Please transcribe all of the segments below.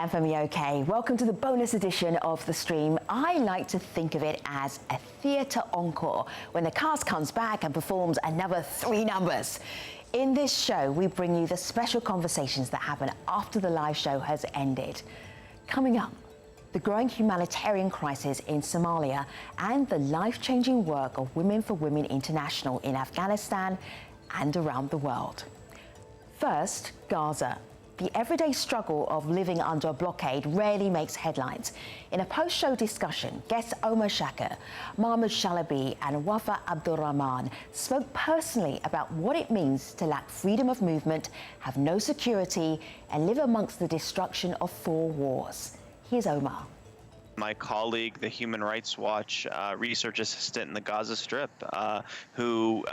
and for me, okay. Welcome to the bonus edition of The Stream. I like to think of it as a theatre encore, when the cast comes back and performs another 3 numbers. In this show, we bring you the special conversations that happen after the live show has ended. Coming up, the growing humanitarian crisis in Somalia and the life-changing work of Women for Women International in Afghanistan and around the world. First, Gaza. The everyday struggle of living under a blockade rarely makes headlines. In a post-show discussion, guests OMAR SHAKIR, MAHMOUD Shalabi and Wafa Abdurrahman spoke personally about what it means to lack freedom of movement, have no security, and live amongst the destruction of 4 wars. Here's OMAR. My colleague, the Human Rights Watch research assistant in the Gaza Strip, who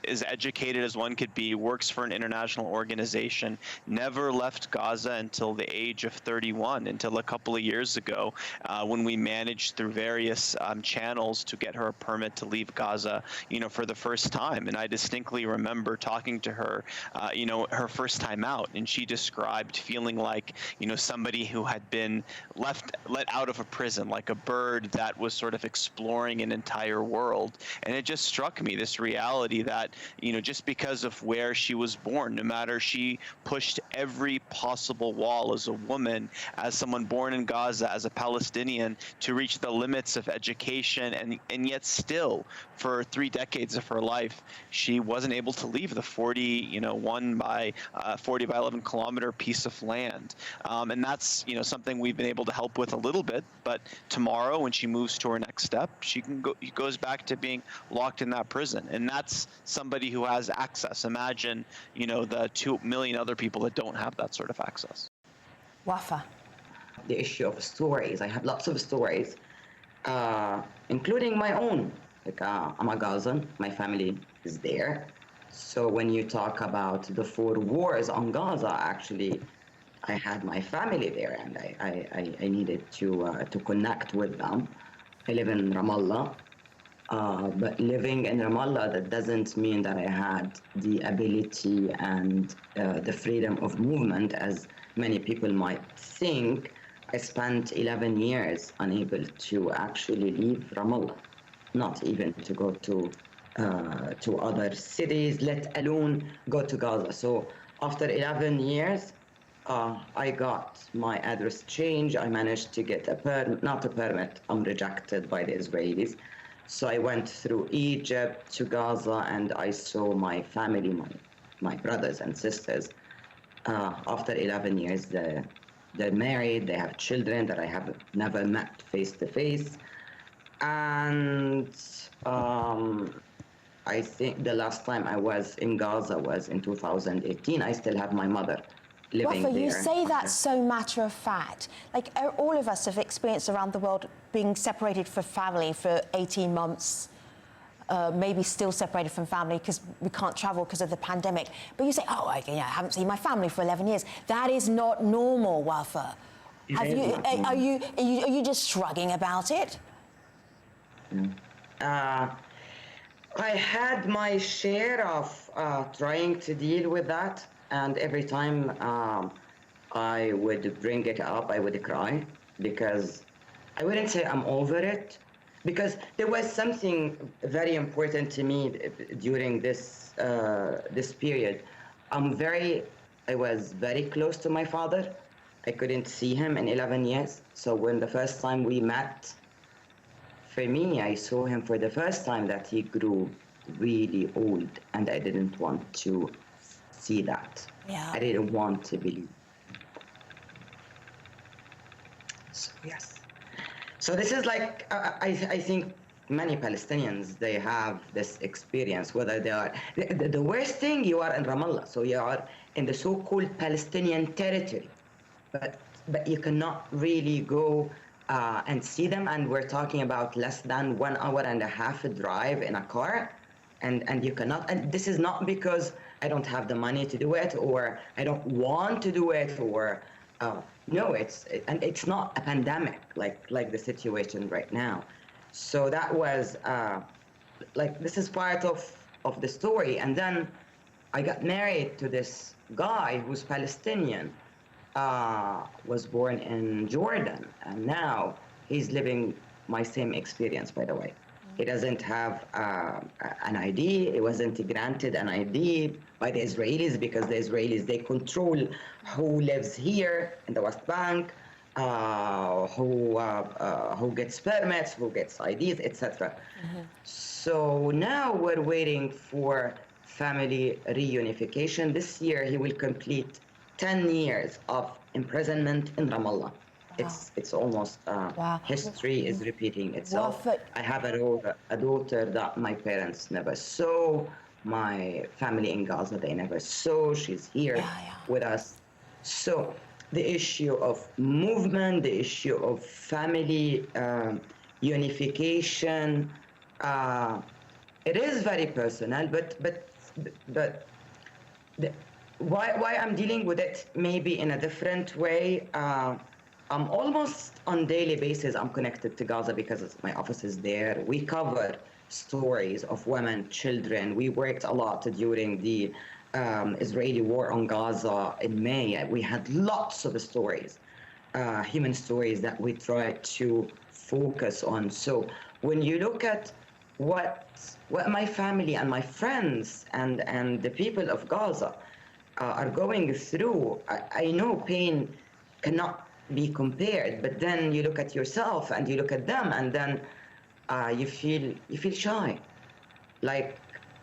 is educated as one could be, works for an international organization, never left Gaza until the age of 31, until a couple of years ago, when we managed through various channels to get her a permit to leave Gaza, for the first time. And I distinctly remember talking to her, her first time out, and she described feeling like, somebody who had been let out of a prison, like a bird that was sort of exploring an entire world. And it just struck me, this reality that, just because of where she was born, no matter, she pushed every possible wall as a woman, as someone born in Gaza, as a Palestinian, to reach the limits of education, and yet still, for 3 decades of her life, she wasn't able to leave the 40 by 11 kilometer piece of land. And that's, something we've been able to help with a little bit, but tomorrow, when she moves to her next step, she goes back to being locked in that prison. And that's somebody who has access. Imagine, the 2 million other people that don't have that sort of access. Wafa. The issue of stories. I have lots of stories, including my own. I'm a Gazan, my family is there. So when you talk about the 4 wars on Gaza, actually, I had my family there, and I needed to connect with them. I live in Ramallah, but living in Ramallah, that doesn't mean that I had the ability and the freedom of movement, as many people might think. I spent 11 years unable to actually leave Ramallah, not even to go to other cities, let alone go to Gaza. So after 11 years, I got my address changed. I managed to get not a permit. I'm rejected by the Israelis. So I went through Egypt to Gaza, and I saw my family, my brothers and sisters. After 11 years, they're married, they have children that I have never met face to face. And I think the last time I was in Gaza was in 2018. I still have my mother living Wafa, there. you say that so matter of fact. Like, all of us have experienced around the world being separated from family for 18 months, maybe still separated from family because we can't travel because of the pandemic. But you say, I haven't seen my family for 11 years. That is not normal, Wafa. Are you just shrugging about it? I had my share of trying to deal with that. And every time I would bring it up, I would cry, because I wouldn't say I'm over it, because there was something very important to me during this period. I was very close to my father. I couldn't see him in 11 years. So when the first time we met, for me, I saw him for the first time that he grew really old, and I didn't want to see that. Yeah. I didn't want to believe. So yes. So this is like, I think many Palestinians, they have this experience, whether they are, the worst thing, you are in Ramallah, so you are in the so-called Palestinian territory, but you cannot really go and see them, and we're talking about less than 1.5 hour drive in a car, and you cannot, and this is not because I don't have the money to do it, or I don't want to do it, or no, it's not a pandemic like the situation right now. So that was this is part of the story. And then I got married to this guy who's Palestinian, was born in Jordan, and now he's living my same experience, by the way. He doesn't have an ID. He wasn't granted an ID by the Israelis because the Israelis, they control who lives here in the West Bank, who gets permits, who gets IDs, etc. So now we're waiting for family reunification. This year he will complete 10 years of imprisonment in Ramallah. It's almost history is repeating itself. I have a daughter that my parents never saw. My family in Gaza, they never saw. She's here with us. So the issue of movement, the issue of family unification, it is very personal, but why I'm dealing with it maybe in a different way. I'm almost on daily basis, I'm connected to Gaza because my office is there. We cover stories of women, children. We worked a lot during the Israeli war on Gaza in May. We had lots of stories, human stories that we tried to focus on. So when you look at what my family and my friends and the people of Gaza are going through, I know pain cannot be compared, but then you look at yourself and you look at them, and then you feel shy. Like,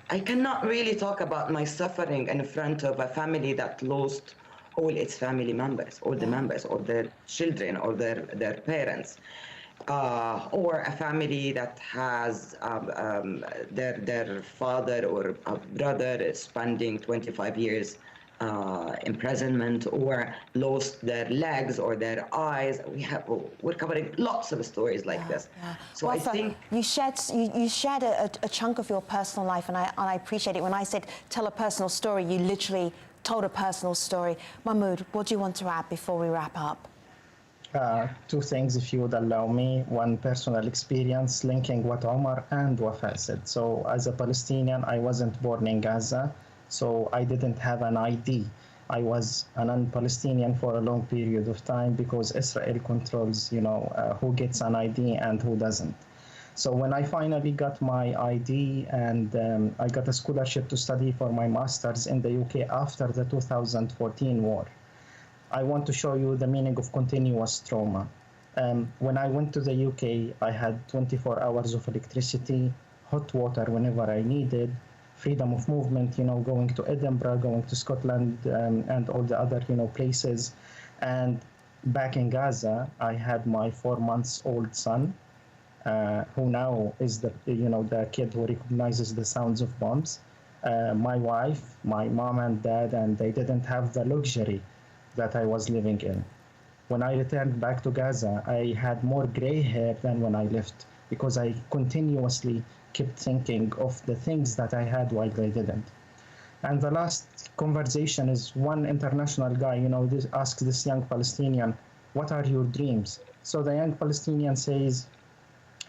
I cannot really talk about my suffering in front of a family that lost all its family members, all the members, or their children, or their parents, or a family that has their father or a brother spending 25 years imprisonment, or lost their legs or their eyes. We're covering lots of stories like this. So well, I think you shared a chunk of your personal life, and I appreciate it. When I said tell a personal story, you literally told a personal story. Mahmoud, what do you want to add before we wrap up? Two things, if you would allow me. One personal experience linking what Omar and Wafa said. So as a Palestinian, I wasn't born in Gaza, so I didn't have an ID. I was a non-Palestinian for a long period of time because Israel controls, who gets an ID and who doesn't. So when I finally got my ID and I got a scholarship to study for my master's in the UK after the 2014 war, I want to show you the meaning of continuous trauma. When I went to the UK, I had 24 hours of electricity, hot water whenever I needed, freedom of movement, going to Edinburgh, going to Scotland, and all the other, places. And back in Gaza, I had my 4-month-old son, who now is the kid who recognizes the sounds of bombs. My wife, my mom and dad, and they didn't have the luxury that I was living in. When I returned back to Gaza, I had more gray hair than when I left because I continuously kept thinking of the things that I had while they didn't. And the last conversation is one international guy, asks this young Palestinian, what are your dreams? So the young Palestinian says,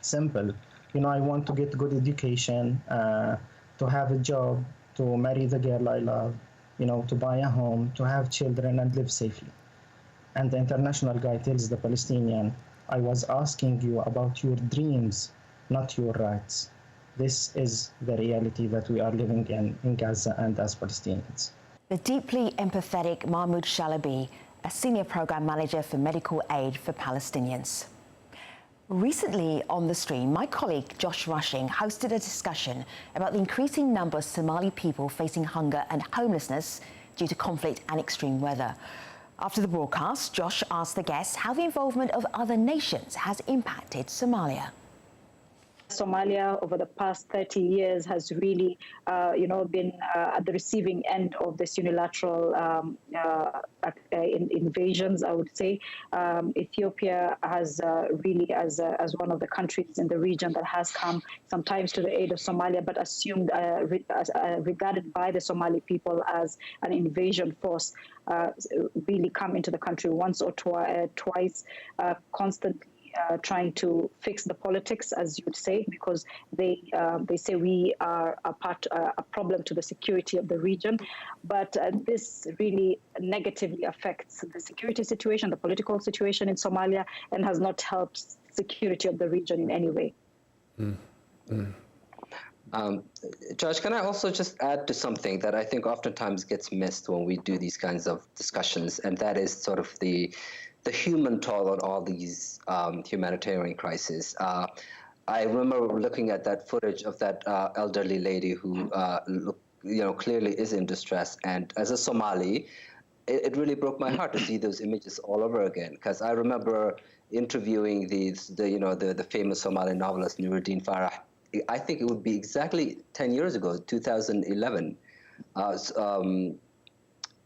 simple, I want to get good education, to have a job, to marry the girl I love, to buy a home, to have children and live safely. And the international guy tells the Palestinian, I was asking you about your dreams, not your rights. This is the reality that we are living in Gaza and as Palestinians. The deeply empathetic Mahmoud Shalabi, a senior program manager for medical aid for Palestinians. Recently on the stream, my colleague Josh Rushing hosted a discussion about the increasing number of Somali people facing hunger and homelessness due to conflict and extreme weather. After the broadcast, Josh asked the guests how the involvement of other nations has impacted Somalia. Somalia over the past 30 years has really, been at the receiving end of this unilateral invasions, I would say. Ethiopia has really, as one of the countries in the region that has come sometimes to the aid of Somalia, but assumed, regarded by the Somali people as an invasion force, really come into the country once or twice, constantly trying to fix the politics, as you would say, because they say we are a problem to the security of the region. But this really negatively affects the security situation, the political situation in Somalia, and has not helped security of the region in any way. Josh, can I also just add to something that I think oftentimes gets missed when we do these kinds of discussions, and that is sort of the human toll on all these humanitarian crises. I remember looking at that footage of that elderly lady who, clearly is in distress, and as a Somali, it really broke my heart to see those images all over again. Because I remember interviewing the famous Somali novelist Nuruddin Farah. I think it would be exactly 10 years ago, 2011.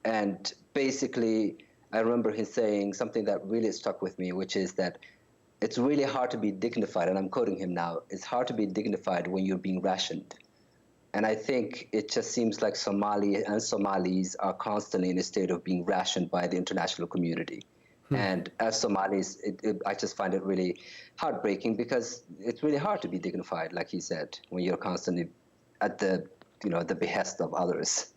And basically, I remember him saying something that really stuck with me, which is that it's really hard to be dignified, and I'm quoting him now, it's hard to be dignified when you're being rationed. And I think it just seems like Somalia and Somalis are constantly in a state of being rationed by the international community. And as Somalis, I just find it really heartbreaking, because it's really hard to be dignified, like he said, when you're constantly at the behest of others.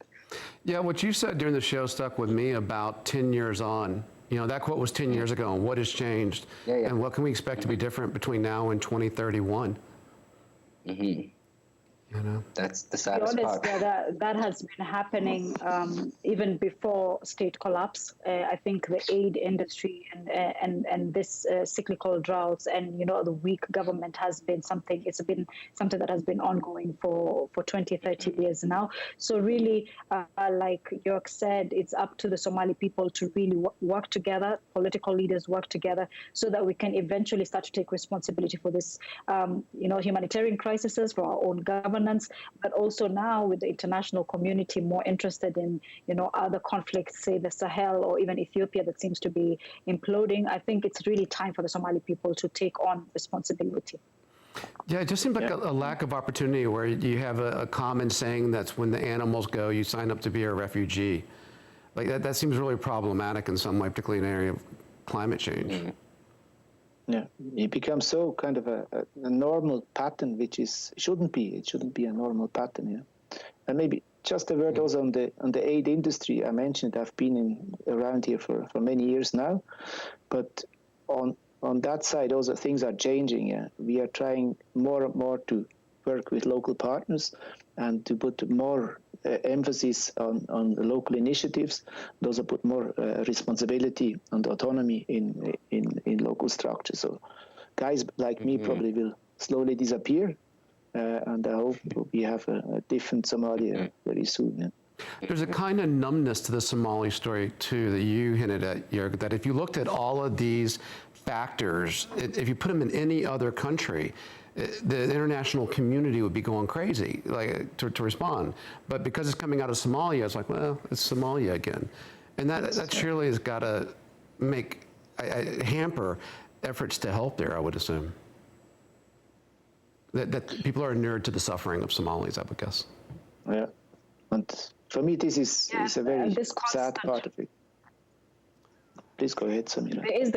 Yeah, what you said during the show stuck with me about 10 years on. That quote was 10 years ago, and what has changed? Yeah. And what can we expect to be different between now and 2031? That's the saddest part. That has been happening even before state collapse. I think the aid industry and this cyclical droughts and the weak government has been something. It's been something that has been ongoing for 20, 30 years now. So really, like Jörg said, it's up to the Somali people to really work together. Political leaders work together so that we can eventually start to take responsibility for this, humanitarian crises, for our own governance. But also now with the international community more interested in, other conflicts, say the Sahel or even Ethiopia that seems to be imploding, I think it's really time for the Somali people to take on responsibility. Yeah, it just seems like a lack of opportunity where you have a common saying that's when the animals go, you sign up to be a refugee. Like that seems really problematic in some way, particularly in the area of climate change. Yeah, it becomes so kind of a normal pattern, which shouldn't be. It shouldn't be a normal pattern. Yeah, and maybe just a word also on the aid industry. I mentioned I've been around here for many years now, but on that side also things are changing. Yeah, we are trying more and more to work with local partners and to put more emphasis on the local initiatives. Those are put more responsibility and autonomy in local structures. So guys like me probably will slowly disappear, and I hope we have a different Somalia very soon. Yeah. There's a kind of numbness to the Somali story too that you hinted at, Jörg, that if you looked at all of these factors, if you put them in any other country, the international community would be going crazy, like to respond. But because it's coming out of Somalia, it's like, well, it's Somalia again, and that surely has got to hamper efforts to help there. I would assume that people are inured to the suffering of Somalis, I would guess. Yeah, and for me, this is a very sad part of it. Please go ahead, Samira. There is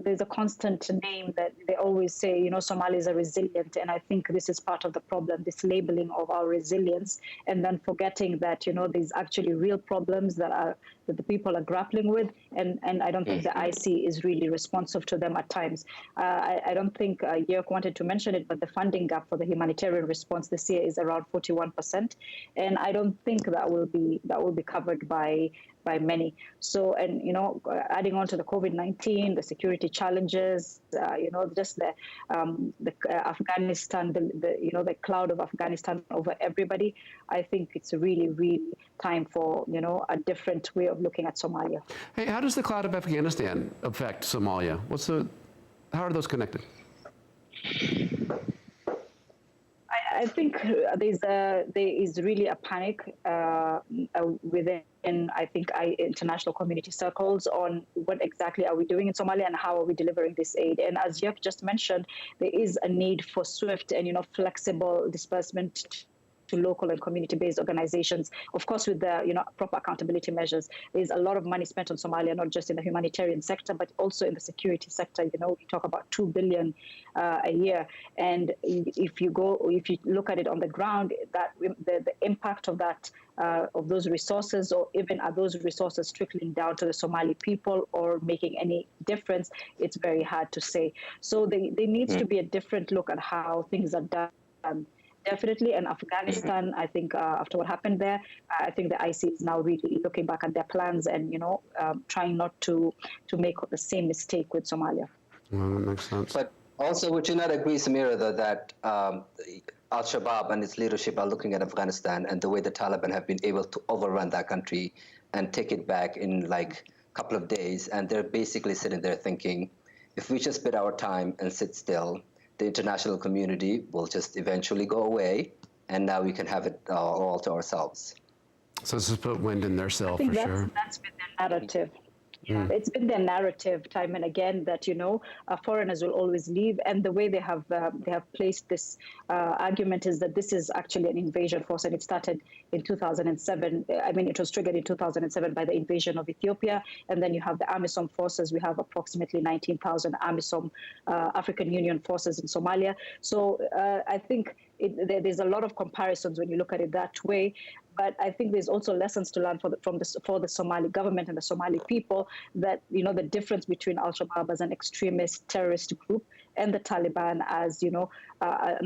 there's a constant name that they always say, Somalis are resilient. And I think this is part of the problem, this labeling of our resilience, and then forgetting that, there's actually real problems that the people are grappling with. And I don't think the IC is really responsive to them at times. I don't think Jörg wanted to mention it, but the funding gap for the humanitarian response this year is around 41%. And I don't think that will be covered by many. So, and adding on to the COVID-19, the security challenges, just the Afghanistan, the cloud of Afghanistan over everybody. I think it's really, really time for a different way of looking at Somalia. Hey, how does the cloud of Afghanistan affect Somalia? How are those connected? I think there is really a panic within, I think, international community circles on what exactly are we doing in Somalia and how are we delivering this aid. And as Jörg just mentioned, there is a need for swift and flexible disbursement to local and community-based organizations, of course, with the proper accountability measures. There's a lot of money spent on Somalia, not just in the humanitarian sector, but also in the security sector. We talk about $2 billion a year, and if you look at it on the ground, that the impact of that of those resources, or even are those resources trickling down to the Somali people or making any difference, it's very hard to say. So there needs to be a different look at how things are done. Definitely, and Afghanistan, I think after what happened there, I think the IC is now really looking back at their plans and, trying not to make the same mistake with Somalia. Well, that makes sense. But also, would you not agree, Samira, that Al-Shabaab and its leadership are looking at Afghanistan and the way the Taliban have been able to overrun that country and take it back in like a couple of days, and they're basically sitting there thinking, if we just bid our time and sit still, the international community will just eventually go away, and now we can have it all to ourselves. So this has put wind in their sail, for sure. That's been their narrative. Yeah, it's been their narrative time and again that foreigners will always leave, and the way they have placed this argument is that this is actually an invasion force, and it started in 2007. I mean, it was triggered in 2007 by the invasion of Ethiopia, and then you have the AMISOM forces. We have approximately 19,000 AMISOM African Union forces in Somalia. So I think there's a lot of comparisons when you look at it that way. But I think there's also lessons to learn for the Somali government and the Somali people, that the difference between Al-Shabaab as an extremist terrorist group and the Taliban as an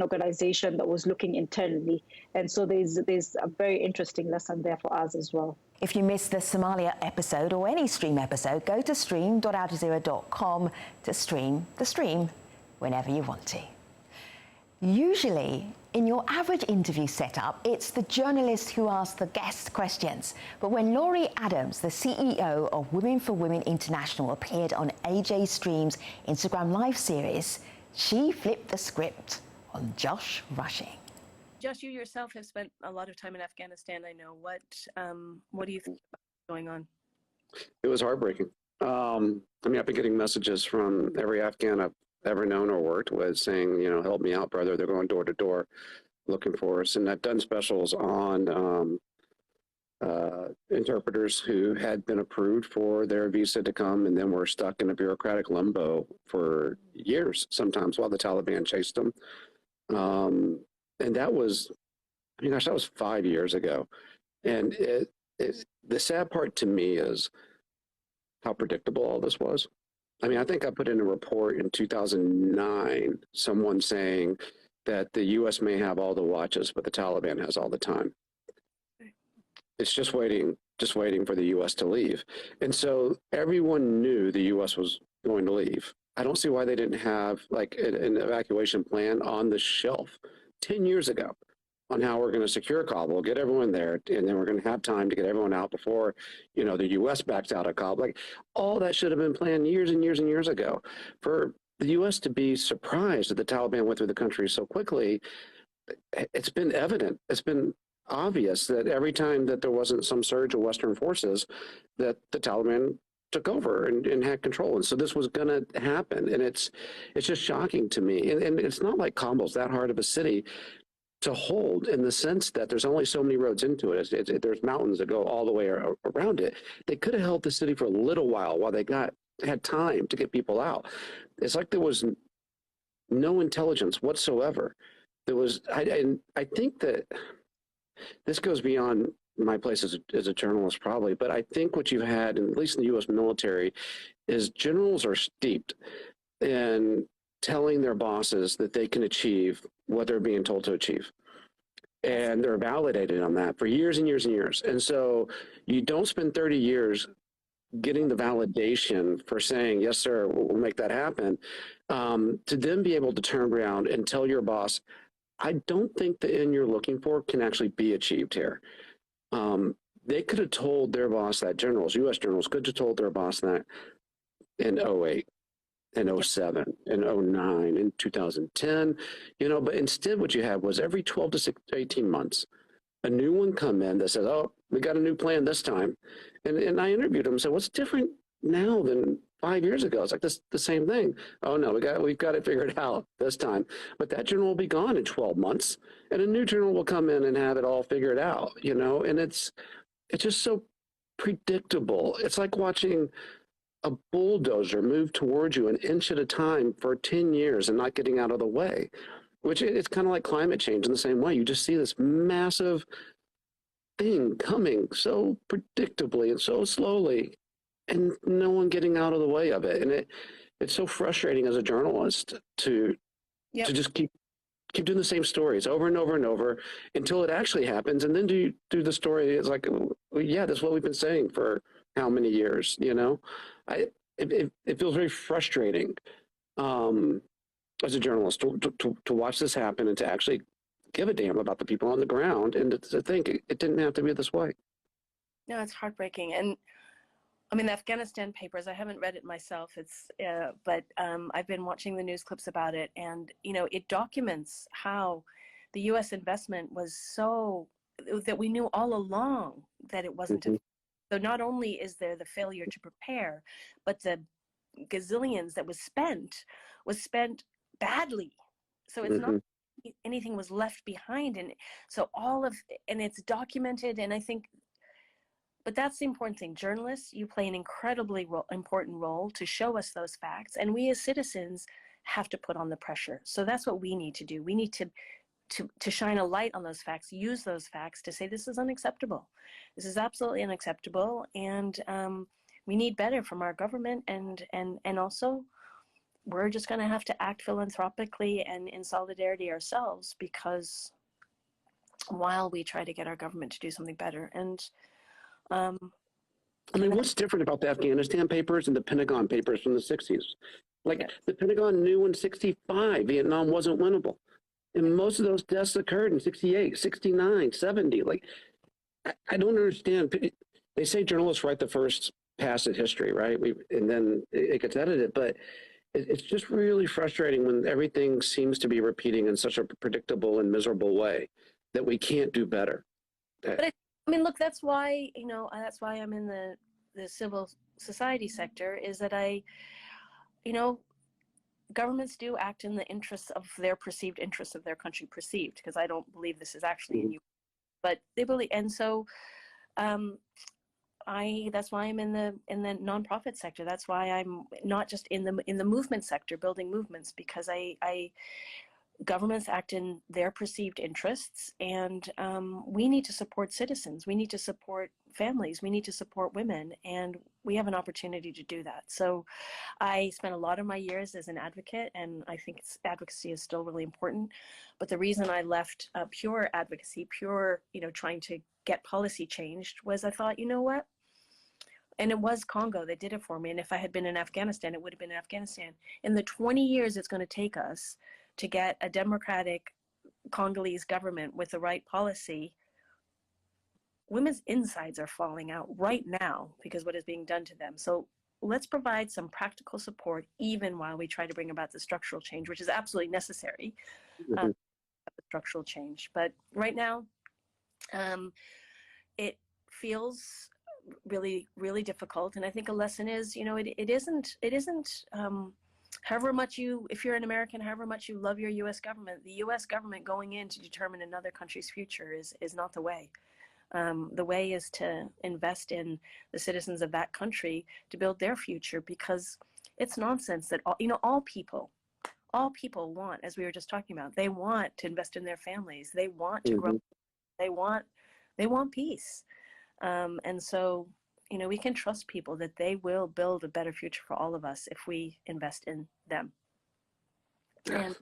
organization that was looking internally. And so there's a very interesting lesson there for us as well. If you missed the Somalia episode or any stream episode, go to stream.aljazeera.com to stream the stream whenever you want to. Usually, in your average interview setup, it's the journalist who asks the guest questions. But when Laurie Adams, the CEO of Women for Women International, appeared on ajstream's Instagram Live series, she flipped the script on Josh Rushing. Josh, you yourself have spent a lot of time in Afghanistan, I know. What do you think about what's going on? It was heartbreaking. I mean, I've been getting messages from every Afghan I've ever known or worked with saying, help me out, brother. They're going door to door looking for us. And I've done specials on interpreters who had been approved for their visa to come and then were stuck in a bureaucratic limbo for years, sometimes while the Taliban chased them. And that was, that was 5 years ago. And the sad part to me is how predictable all this was. I mean, I think I put in a report in 2009, someone saying that the U.S. may have all the watches, but the Taliban has all the time. It's just waiting for the U.S. to leave. And so everyone knew the U.S. was going to leave. I don't see why they didn't have like an evacuation plan on the shelf 10 years ago on how we're going to secure Kabul, get everyone there, and then we're going to have time to get everyone out before, the U.S. backs out of Kabul. Like, all that should have been planned years and years and years ago. For the U.S. to be surprised that the Taliban went through the country so quickly, it's been evident. It's been obvious that every time that there wasn't some surge of Western forces, that the Taliban took over and had control. And so this was going to happen. And it's just shocking to me. And it's not like Kabul's that hard of a city to hold, in the sense that there's only so many roads into it. There's mountains that go all the way around it. They could have held the city for a little while they had time to get people out. It's like there was no intelligence whatsoever. There was, I think that this goes beyond my place as a journalist probably, but I think what you've had, at least in the U.S. military, is generals are steeped in telling their bosses that they can achieve what they're being told to achieve. And they're validated on that for years and years and years. And so you don't spend 30 years getting the validation for saying, yes, sir, we'll make that happen, to then be able to turn around and tell your boss, I don't think the end you're looking for can actually be achieved here. They could have told their boss that, generals, U.S. generals could have told their boss that in 2008. In 07, in 09, in 2010, but instead what you had was every 12 to 18 months, a new one come in that says, oh, we got a new plan this time. And I interviewed him and said, what's different now than 5 years ago. It's like the same thing. Oh no, we've got it figured out this time. But that general will be gone in 12 months, and a new general will come in and have it all figured out. And it's just so predictable. It's like watching a bulldozer move towards you an inch at a time for 10 years and not getting out of the way. Which it's kind of like climate change in the same way. You just see this massive thing coming so predictably and so slowly, and no one getting out of the way of it. And it's so frustrating as a journalist to just keep doing the same stories over and over and over until it actually happens. And then do the story. It's like, well, yeah, that's what we've been saying for how many years, It feels very frustrating as a journalist to watch this happen and to actually give a damn about the people on the ground and to think it didn't have to be this way. No, it's heartbreaking. And I mean, the Afghanistan papers, I haven't read it myself. But I've been watching the news clips about it, and it documents how the U.S. investment was so that we knew all along that it wasn't. So not only is there the failure to prepare, but the gazillions that was spent badly. So it's not anything was left behind, and so and it's documented. And I think. But that's the important thing. Journalists, you play an incredibly important role to show us those facts. And we as citizens have to put on the pressure. So that's what we need to do. We need to shine a light on those facts, use those facts to say this is unacceptable. This is absolutely unacceptable. And we need better from our government. And also, we're just going to have to act philanthropically and in solidarity ourselves, because while we try to get our government to do something better. And I mean, what's different about the Afghanistan papers and the Pentagon papers from the 60s? The Pentagon knew in 65 Vietnam wasn't winnable. And most of those deaths occurred in 68, 69, 70. I don't understand. They say journalists write the first pass at history, right? And then it gets edited. But it's just really frustrating when everything seems to be repeating in such a predictable and miserable way that we can't do better. But I mean, look, that's why I'm in the civil society sector, is that governments do act in the interests of their perceived interests of their country, because I don't believe this is actually in you, but they believe. And so that's why I'm in the nonprofit sector. That's why I'm not just in the movement sector, building movements, because governments act in their perceived interests, and we need to support citizens. We need to support families. We need to support women, and we have an opportunity to do that. So I spent a lot of my years as an advocate, and I think advocacy is still really important. But the reason I left pure advocacy, trying to get policy changed, was I thought, you know what? And it was Congo that did it for me. And if I had been in Afghanistan, it would have been in Afghanistan. In the 20 years it's going to take us to get a democratic Congolese government with the right policy, women's insides are falling out right now because what is being done to them. So let's provide some practical support even while we try to bring about the structural change, which is absolutely necessary, the structural change. But right now, it feels really, really difficult. And I think a lesson is, it isn't however much if you're an American, however much you love your U.S. government, the U.S. government going in to determine another country's future is not the way. The way is to invest in the citizens of that country to build their future, because it's nonsense that all people want, as we were just talking about, they want to invest in their families. They want to grow. They want peace. And so, we can trust people that they will build a better future for all of us if we invest in them, and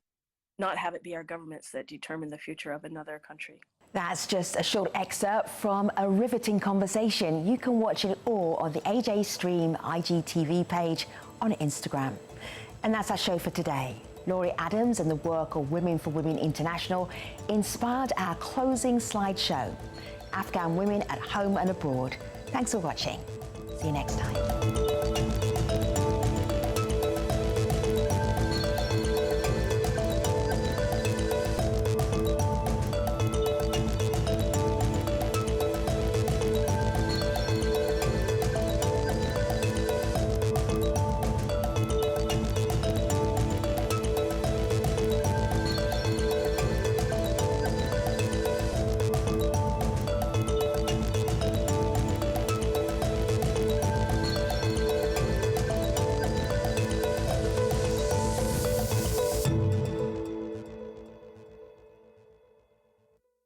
not have it be our governments that determine the future of another country. That's just a short excerpt from a riveting conversation. You can watch it all on the ajstream IGTV page on Instagram. And that's our show for today. Laurie Adams and the work of Women for Women International inspired our closing slideshow, Afghan Women at Home and Abroad. Thanks for watching. See you next time.